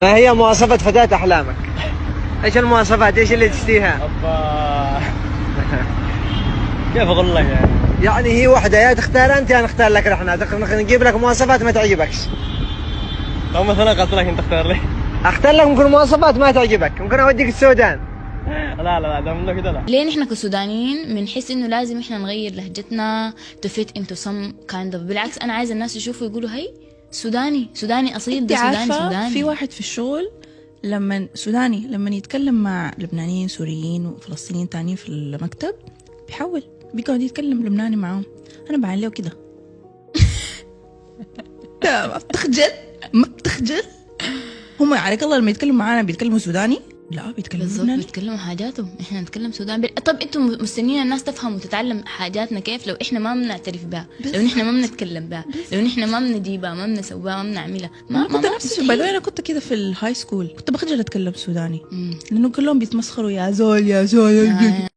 ما هي مواصفات فتاة أحلامك؟ إيش المواصفات؟ إيش اللي تشتيها؟ أبا كيف أقول لك يعني؟ يعني هي واحدة، يا تختار أنت يا نختار لك نحن، نجيب لك مواصفات ما تعجبكش. لو مثلا قلت لك أنت اختار لي. أختار لك ممكن مواصفات ما تعجبك، ممكن أوديك السودان. لا ده منه كده لا. ليه نحن كسودانيين بنحس انه لازم احنا نغير لهجتنا to fit into some kind of. بالعكس انا عايزه الناس يشوفوا يقولوا هي سوداني اصيل، ده سوداني. في واحد في الشغل لما يتكلم مع لبنانيين سوريين وفلسطينيين تانيين في المكتب بيقعد يتكلم لبناني معاهم. انا بعمل له كده. ما بتخجل هم عليك الله لما يتكلموا معانا بيتكلموا سوداني؟ لا بيتكلموا بالضبط، لبناني. بيتكلموا حاجاتهم، احنا نتكلم سوداني. طب انتم مستنيين الناس تفهم وتتعلم حاجاتنا كيف لو احنا ما بنعترف بها، لو احنا ما بنتكلم بها، لو احنا ما بنجيبها، ما بنسويها، ما بنعملها؟ ما كنت نفس الشيء. انا كنت كده في الهاي سكول، كنت بخجل اتكلم سوداني لانه كلهم بيتمسخروا يا زول.